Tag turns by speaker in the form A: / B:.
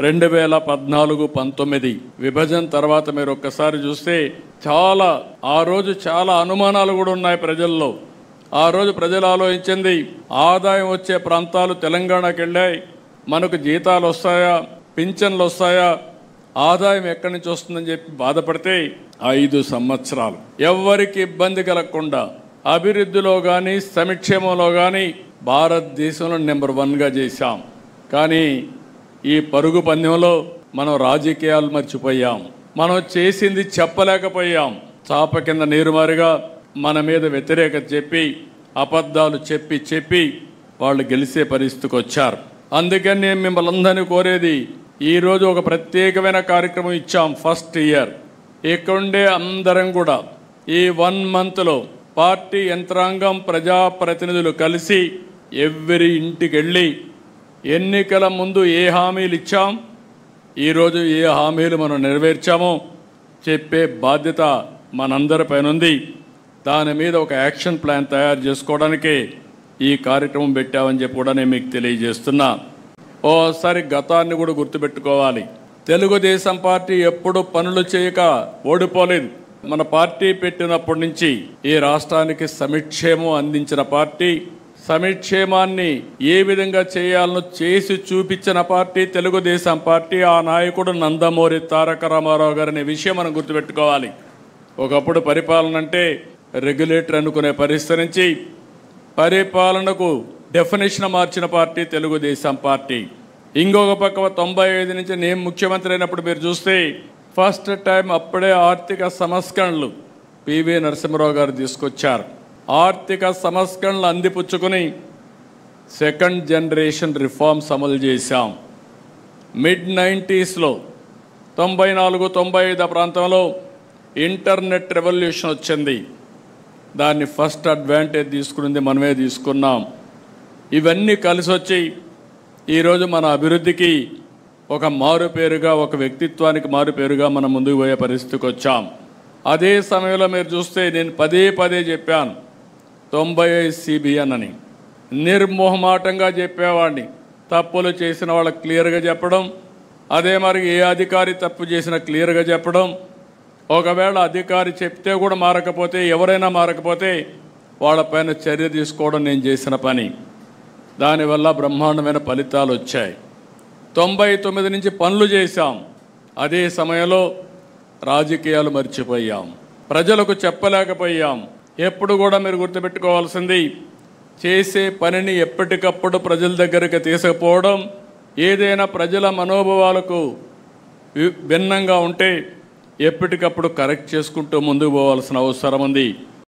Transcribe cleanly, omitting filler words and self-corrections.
A: 2014-19 విభజన తర్వాత మీరు ఒక్కసారి చూస్తే ఆ రోజు చాలా అనుమానాలు కూడా ఉన్నాయి ప్రజల్లో. ఆ రోజు ప్రజలు ఆలోచించింది, ఆదాయం వచ్చే ప్రాంతాలు తెలంగాణకి వెళ్ళాయి, మనకు జీతాలు వస్తాయా, పింఛన్లు వస్తాయా, ఆదాయం ఎక్కడి నుంచి వస్తుందని చెప్పి బాధపడితే 5 సంవత్సరాలు ఎవ్వరికి ఇబ్బంది కలగకుండా అభివృద్ధిలో కానీ సంక్షేమంలో కానీ భారతదేశంలో నెంబర్ 1గా చేశాం. కానీ ఈ పరుగు పందెంలో మనం రాజకీయాలు మర్చిపోయాం. మనం చేసింది చెప్పలేకపోయాం. చాప కింద నీరుమారుగా మన మీద వ్యతిరేకత చెప్పి అబద్ధాలు చెప్పి వాళ్ళు గెలిచే పరిస్థితికి వచ్చారు. అందుకని నేను మిమ్మల్ని అందరినీ కోరేది, ఈరోజు ఒక ప్రత్యేకమైన కార్యక్రమం ఇచ్చాం. ఫస్ట్ ఇయర్ ఇక్కడుండే అందరం కూడా ఈ 1 మంత్లో పార్టీ యంత్రాంగం ప్రజాప్రతినిధులు కలిసి ఎవ్రీ ఇంటికి వెళ్ళి ఎన్నికల ముందు ఏ హామీలు ఇచ్చాం, ఈరోజు ఏ హామీలు మనం నెరవేర్చామో చెప్పే బాధ్యత మనందరిపైన ఉంది. దాని మీద ఒక యాక్షన్ ప్లాన్ తయారు చేసుకోవడానికే ఈ కార్యక్రమం పెట్టామని చెప్పి కూడా నేను మీకు తెలియజేస్తున్నా. ఓసారి గతాన్ని కూడా గుర్తుపెట్టుకోవాలి. తెలుగుదేశం పార్టీ ఎప్పుడు పనులు చేయక ఓడిపోలేదు. మన పార్టీ పెట్టినప్పటి నుంచి ఈ రాష్ట్రానికి సంక్షేమం అందించిన పార్టీ, సంక్షేమాన్ని ఏ విధంగా చేయాలనో చేసి చూపించిన పార్టీ తెలుగుదేశం పార్టీ. ఆ నాయకుడు నందమూరి తారక రామారావు గారు అనే విషయం మనం గుర్తుపెట్టుకోవాలి. ఒకప్పుడు పరిపాలన అంటే రెగ్యులేటర్ అనుకునే పరిస్థితి నుంచి పరిపాలనకు డెఫినేషన్ మార్చిన పార్టీ తెలుగుదేశం పార్టీ. ఇంకొక పక్క 95 నుంచి నేను ముఖ్యమంత్రి అయినప్పుడు మీరు చూస్తే ఫస్ట్ టైం అప్పుడే ఆర్థిక సంస్కరణలు పివి నరసింహారావు గారు తీసుకొచ్చారు. ఆర్థిక సంస్కరణలు అందిపుచ్చుకుని సెకండ్ జనరేషన్ రిఫార్మ్స్ అమలు చేశాం. మిడ్-90sలో 94-95 ప్రాంతంలో ఇంటర్నెట్ రెవల్యూషన్ వచ్చింది. దాన్ని ఫస్ట్ అడ్వాంటేజ్ తీసుకున్నది మనమే తీసుకున్నాం. ఇవన్నీ కలిసి వచ్చి ఈరోజు మన అభివృద్ధికి ఒక మారుపేరుగా, ఒక వ్యక్తిత్వానికి మారుపేరుగా మనం ముందుకు పోయే పరిస్థితికి వచ్చాం. అదే సమయంలో మీరు చూస్తే నేను పదే చెప్పాను 95 CBN అని. నిర్మోహమాటంగా చెప్పేవాడిని. తప్పులు చేసిన వాళ్ళకి క్లియర్గా చెప్పడం, అదే మరి ఏ అధికారి తప్పు చేసినా క్లియర్గా చెప్పడం, ఒకవేళ అధికారి చెప్తే కూడా మారకపోతే, ఎవరైనా మారకపోతే వాళ్ళపైన చర్య తీసుకోవడం నేను చేసిన పని. దానివల్ల బ్రహ్మాండమైన ఫలితాలు వచ్చాయి. 99 నుంచి పనులు చేశాం. అదే సమయంలో రాజకీయాలు మర్చిపోయాం, ప్రజలకు చెప్పలేకపోయాం. ఎప్పుడు కూడా మీరు గుర్తుపెట్టుకోవాల్సింది, చేసే పనిని ఎప్పటికప్పుడు ప్రజల దగ్గరికి తీసుకుపోవడం, ఏదైనా ప్రజల మనోభావాలకు భిన్నంగా ఉంటే ఎప్పటికప్పుడు కరెక్ట్ చేసుకుంటూ ముందుకు పోవాల్సిన అవసరం ఉంది.